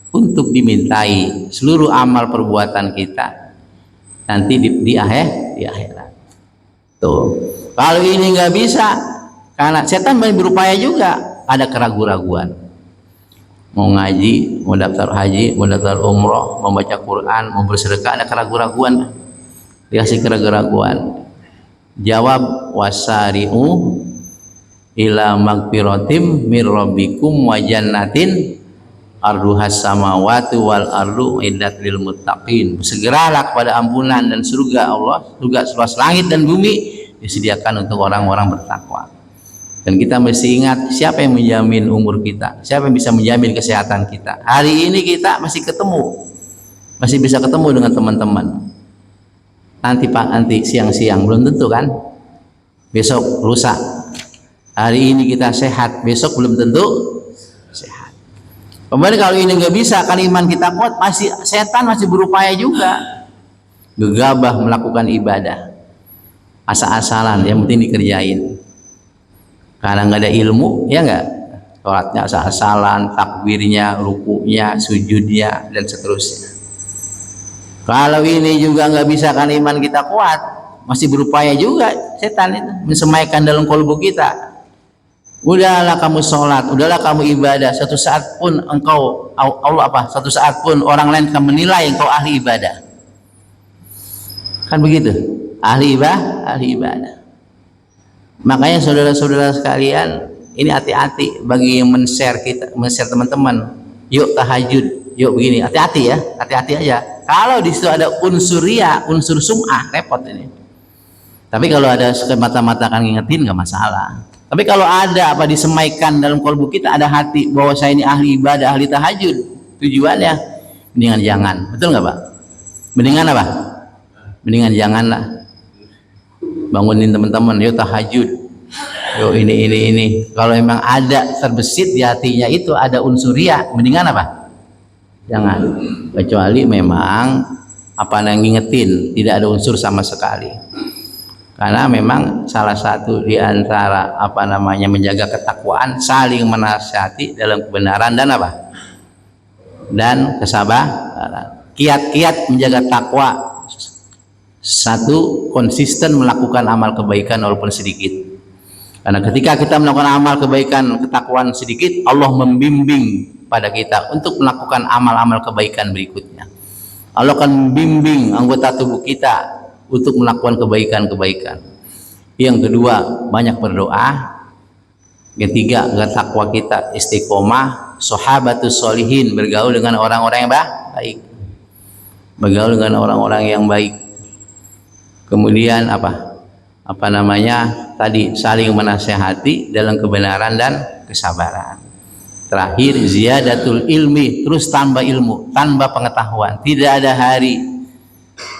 Untuk dimintai seluruh amal perbuatan kita nanti di akhirat. Tuh, kalau ini nggak bisa, karena setan berupaya juga, ada keraguan-raguan. Mau ngaji, mau daftar haji, mau daftar umroh, mau baca Quran, mau bersedekah, ada keraguan-raguan. Dikasih keraguan-raguan. Jawab, wasari'u ila magfiratim mir rabbikum wa jannatin arduhas samawati wal ardu iddat lil muttaqin. Segeralah kepada ampunan dan surga Allah, surga seluas langit dan bumi disediakan untuk orang-orang bertakwa. Dan kita mesti ingat, siapa yang menjamin umur kita, siapa yang bisa menjamin kesehatan kita. Hari ini kita masih bisa ketemu dengan teman-teman, nanti siang-siang belum tentu kan, besok lusa. Hari ini kita sehat, besok belum tentu sehat. Kembali kalau ini nggak bisa, kan iman kita kuat, setan masih berupaya juga, gegabah melakukan ibadah, asal-asalan, yang penting dikerjain. Karena nggak ada ilmu, ya nggak, sholatnya asal-asalan, takbirnya, rukunya, sujudnya, dan seterusnya. Kalau ini juga nggak bisa, kan iman kita kuat, masih berupaya juga, setan itu mensemaikan dalam kolbu kita. Udahlah kamu sholat, udahlah kamu ibadah, satu saat pun engkau Allah apa? Satu saat pun orang lain akan menilai engkau ahli ibadah. Kan begitu, ahli ibadah. Makanya saudara-saudara sekalian, ini hati-hati bagi yang men-share teman-teman. Yuk tahajud, yuk begini, hati-hati ya, hati-hati aja. Kalau di situ ada unsur riya, unsur sum'ah, repot ini. Tapi kalau ada semata-mata kan ngingetin nggak masalah. Tapi kalau ada apa disemaikan dalam kolbu kita, ada hati bahwa saya ini ahli ibadah, ahli tahajud, tujuannya mendingan jangan. Betul nggak Pak? Mendingan apa? Mendingan janganlah. Bangunin teman-teman, yuk tahajud, yuk ini. Kalau memang ada terbesit di hatinya itu ada unsur riya, mendingan apa? Jangan. Kecuali memang apa yang ngingetin, tidak ada unsur sama sekali. Karena memang salah satu di antara menjaga ketakwaan, saling menasihati dalam kebenaran dan apa? Dan kesabaran. Kiat-kiat menjaga takwa. Satu, konsisten melakukan amal kebaikan walaupun sedikit. Karena ketika kita melakukan amal kebaikan, ketakwaan sedikit, Allah membimbing pada kita untuk melakukan amal-amal kebaikan berikutnya. Allah akan membimbing anggota tubuh kita untuk melakukan kebaikan-kebaikan. Yang kedua, banyak berdoa. Ketiga, agar takwa kita istiqomah. Sahabatus sholihin, bergaul dengan orang-orang yang baik. Bergaul dengan orang-orang yang baik. Kemudian tadi saling menasehati dalam kebenaran dan kesabaran. Terakhir, ziyadatul ilmi, terus tambah ilmu, tambah pengetahuan. Tidak ada hari,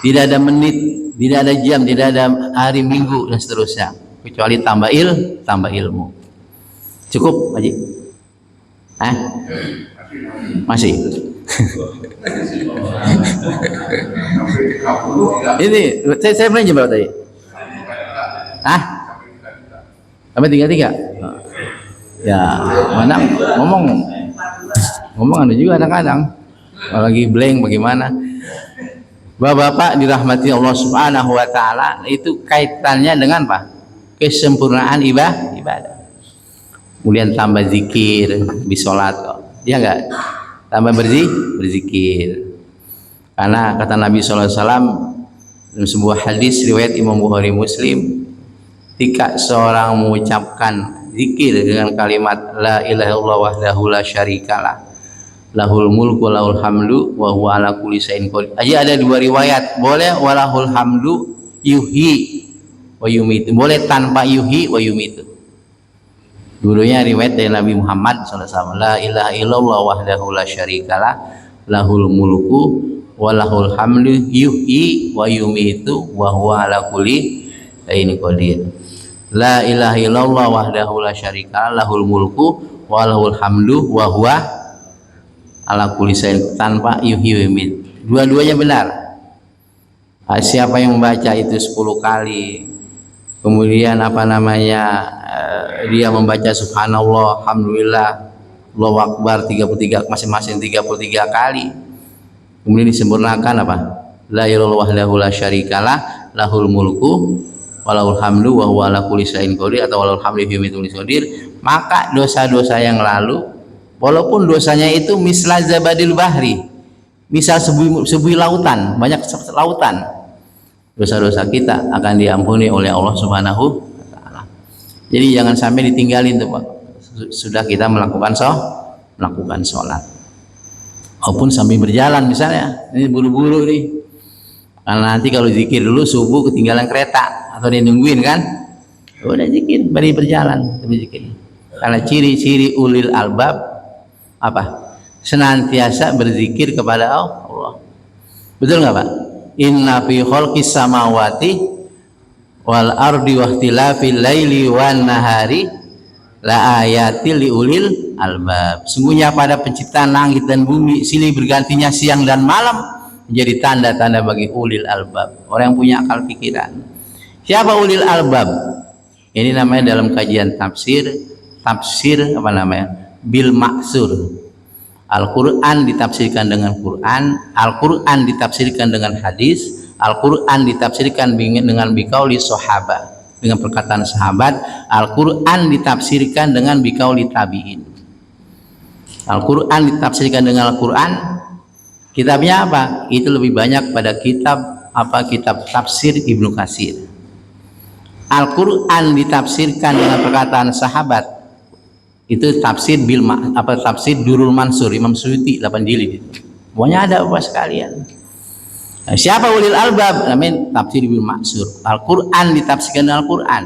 tidak ada menit, tidak ada jam, tidak ada hari, minggu dan seterusnya, kecuali tambah ilmu. Cukup, Haji? Masih? Ini saya belanja berapa tadi? Sampai 33? Ya, mana ngomong ada juga kadang-kadang lagi blank bagaimana. Bapak-bapak dirahmati Allah Subhanahu wa taala, itu kaitannya dengan apa? Kesempurnaan ibadah. Kemudian tambah zikir di sholat kok. Ya enggak? Tambah berzikir. Karena kata Nabi sallallahu alaihi wasallam dalam sebuah hadis riwayat Imam Bukhari Muslim, ketika seorang mengucapkan zikir dengan kalimat la ilaha illallah wahdahu la syarikalah, lahul mulku lahul hamdu wa huwa ala kulli syai'in qadir. Aja ada dua riwayat, boleh walahul hamdu yuhyi wa yumitu, boleh tanpa yuhyi wa yumitu. Dulunya riwayat dari Nabi Muhammad SAW, la ilaha illallah wahdahu la syarikalah, lahul mulku wa lahul hamdu yuhyi wa yumitu wa huwa ala kulli syai'in qadir. La ilaha illallah wahdahu la syarikalah, lahul mulku wa lahul hamdu wa huwa ala kulli syai'in, tanpa yuhyi wa yumitu. Dua-duanya benar. Siapa yang membaca itu 10 kali, kemudian dia membaca subhanallah, alhamdulillah, Allahu akbar 33, masing-masing 33 kali, kemudian disempurnakan la ilaha illallah wahdahu la syarikalah, lahul mulku wa lahul hamdu wa huwa ala kulli syai'in qadir, atau walahul hamdu qadir, maka dosa-dosa yang lalu, walaupun dosanya itu misla zabadil bahri, misal sebuih lautan, banyak lautan, dosa-dosa kita akan diampuni oleh Allah Subhanahu wa taala. Jadi jangan sampai ditinggalin tuh Pak. Sudah kita melakukan sholat. Maupun sambil berjalan misalnya, ini buru-buru nih. Karena nanti kalau zikir dulu subuh ketinggalan kereta atau dia nungguin kan. Udah zikir, bari berjalan tapi zikir. Karena ciri-ciri ulil albab senantiasa berzikir kepada Allah. Betul nggak Pak? Inna fi khalqis samawati wal ardi wa ikhtilafil laili wan nahari la ayatil liulil albab. Sungguhnya pada penciptaan langit dan bumi, silih bergantinya siang dan malam, menjadi tanda-tanda bagi ulil albab, orang yang punya akal pikiran. Siapa ulil albab? Ini namanya dalam kajian tafsir bil maksur. Al-Quran ditafsirkan dengan Quran, Al-Quran ditafsirkan dengan hadis, Al-Quran ditafsirkan dengan biqauli sahabat. dengan perkataan sahabat. Al-Quran ditafsirkan dengan biqauli tabi'in. Al-Quran ditafsirkan dengan Al-Quran. Kitabnya apa? Itu lebih banyak pada kitab tafsir Ibnu Katsir. Al-Quran ditafsirkan dengan perkataan sahabat, itu tafsir tafsir Durrul Mansur Imam Suyuti 8 jilid. Pokoknya ada Bapak sekalian. Nah, siapa ulil albab? Namanya tafsir Ibnu Mansur. Al-Quran ditafsirkan dengan Al-Quran.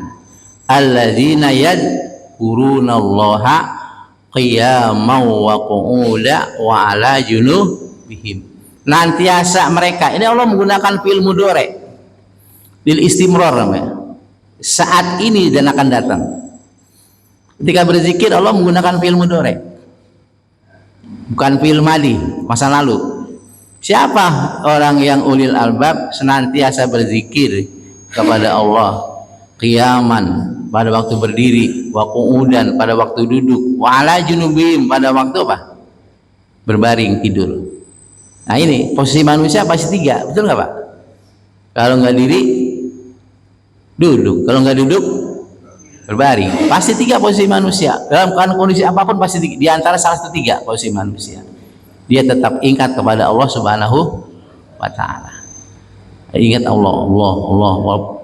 Alladzina yadhkurunallaha qiyaman wa qu'udan wa ala junubihim. Nantiasa mereka, ini Allah menggunakan fi'il mudhari lil istimrar namanya. Saat ini dan akan datang. Ketika berzikir Allah menggunakan fi'il mudhari, bukan fi'il madi, masa lalu. Siapa orang yang ulil albab? Senantiasa berzikir kepada Allah qiyaman, pada waktu berdiri, wa qu'udan, pada waktu duduk, wa ala junubihim, pada waktu apa? Berbaring tidur. Nah ini posisi manusia pasti 3, betul nggak Pak? Kalau nggak diri duduk, kalau nggak duduk berbaring. Pasti 3 posisi manusia dalam kondisi apapun, pasti di antara salah satu 3 posisi manusia. Dia tetap ingat kepada Allah Subhanahu wa Ta'ala. Ingat Allah,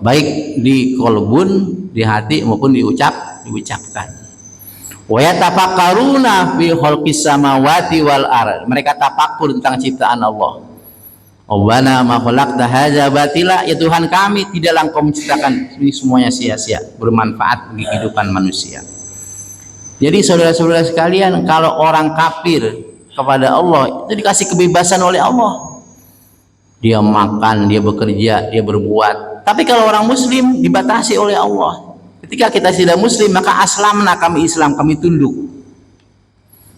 baik di kolbun, di hati maupun diucapkan. Wa yatafakkaruna fi khalqis samawati wal ard. Mereka tafakur tentang ciptaan Allah. Rabbana ma khalaqta hadza batila, ya Tuhan kami, tidaklah Engkau menciptakan ini semuanya sia-sia, bermanfaat bagi kehidupan manusia. Jadi saudara-saudara sekalian, kalau orang kafir kepada Allah itu dikasih kebebasan oleh Allah. Dia makan, dia bekerja, dia berbuat. Tapi kalau orang muslim dibatasi oleh Allah. Ketika kita tidak muslim, maka aslamna, kami Islam, kami tunduk.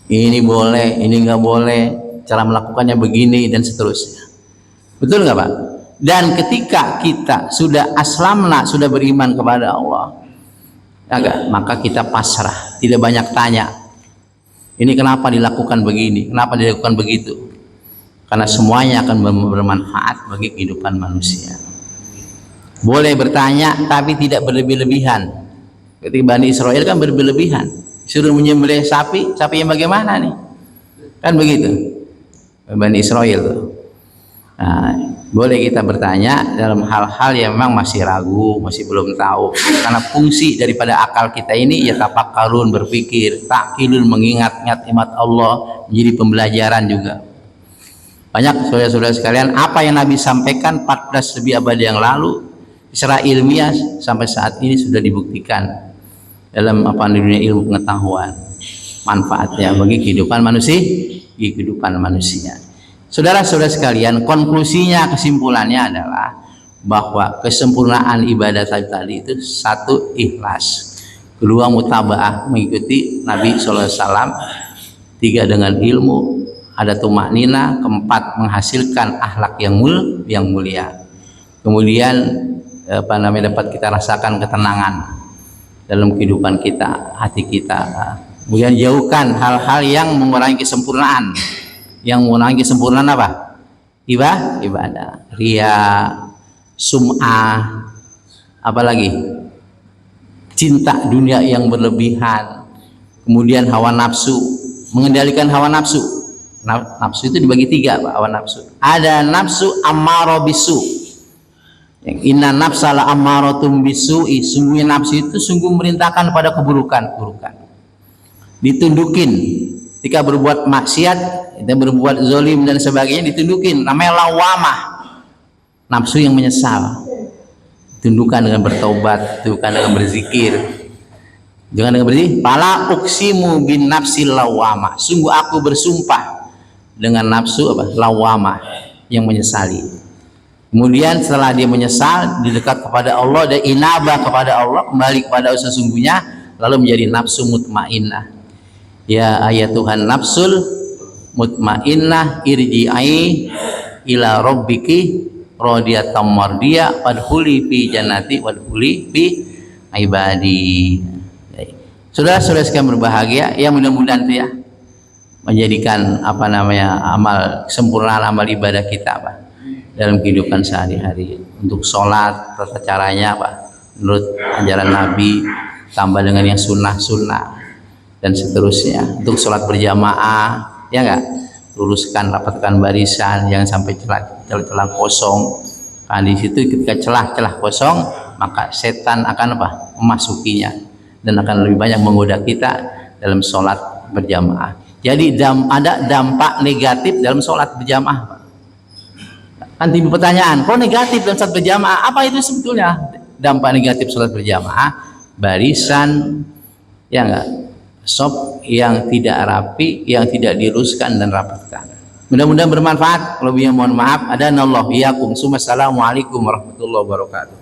Ini boleh, ini nggak boleh, cara melakukannya begini dan seterusnya. Betul nggak Pak? Dan ketika kita sudah aslamna, sudah beriman kepada Allah, maka kita pasrah, tidak banyak tanya. Ini kenapa dilakukan begini, kenapa dilakukan begitu? Karena semuanya akan bermanfaat bagi kehidupan manusia. Boleh bertanya tapi tidak berlebih-lebihan. Ketika Bani Israel kan berlebih-lebihan, suruh menyembelih sapi yang bagaimana nih? Kan begitu Bani Israel tuh. Nah, boleh kita bertanya dalam hal-hal yang memang masih ragu, masih belum tahu. Karena fungsi daripada akal kita ini ya tafakkarun, berpikir, takkilun, mengingat-ingat nikmat Allah, menjadi pembelajaran juga. Banyak saudara-saudara sekalian, apa yang Nabi sampaikan 14 lebih abad yang lalu secara ilmiah sampai saat ini sudah dibuktikan dalam dunia ilmu pengetahuan, manfaatnya bagi kehidupan manusia. Saudara-saudara sekalian, konklusinya, kesimpulannya adalah bahwa kesempurnaan ibadah tadi itu 1 ikhlas, 2 mutabaah, mengikuti Nabi SAW, 3 dengan ilmu, ada tumaknina, 4 menghasilkan akhlak yang mulia. Kemudian dapat kita rasakan ketenangan dalam kehidupan kita, hati kita. Kemudian jauhkan hal-hal yang mengurangi kesempurnaan. Yang mengurangi kesempurnaan apa? Ibadah, riya, sum'ah, apalagi cinta dunia yang berlebihan, kemudian hawa nafsu, mengendalikan hawa nafsu. Nafsu itu dibagi 3 Pak, hawa nafsu. Ada nafsu ammarah bisu. Yang inna nafsala ammaratum bisu'i, sungguh nafsu itu sungguh merintahkan pada keburukan. Ditundukin ketika berbuat maksiat, kita berbuat zalim dan sebagainya, ditundukin, namanya lawamah, nafsu yang menyesal. Tundukkan dengan bertaubat, tundukkan dengan berzikir, jangan dengan berzikir. Fala uqsimu bin nafsil lawamah, sungguh aku bersumpah dengan nafsu lawamah yang menyesali. Kemudian setelah dia menyesal, didekat kepada Allah dan inabah kepada Allah, kembali kepada sesungguhnya, lalu menjadi nafsu mutmainnah. Ya ayatuhan nafsul mutmainnah irji'i ila rabbiki radiyatan mardiyah wadkhuli fi jannati wadkhuli fi ibadi. Saudara-saudara sekalian berbahagia, ya mudah-mudahan itu ya menjadikan amal sempurna, amal ibadah kita dalam kehidupan sehari-hari. Untuk sholat, tata caranya menurut ajaran Nabi, tambah dengan yang sunnah-sunnah dan seterusnya. Untuk sholat berjamaah, ya enggak, luruskan, rapatkan barisan, jangan sampai celah kosong. Nah, di situ ketika celah-celah kosong, maka setan akan apa? Memasukinya dan akan lebih banyak menggoda kita dalam sholat berjamaah. Jadi ada dampak negatif dalam sholat berjamaah. Kan timbul pertanyaan, kok negatif dalam sholat berjamaah? Apa itu sebetulnya dampak negatif sholat berjamaah? Barisan, ya enggak, sop yang tidak rapi, yang tidak diluruskan dan rapatkan. Mudah-mudahan bermanfaat. Kalau mohon maaf. Adanallahu iyyakum. Assalamualaikum warahmatullahi wabarakatuh.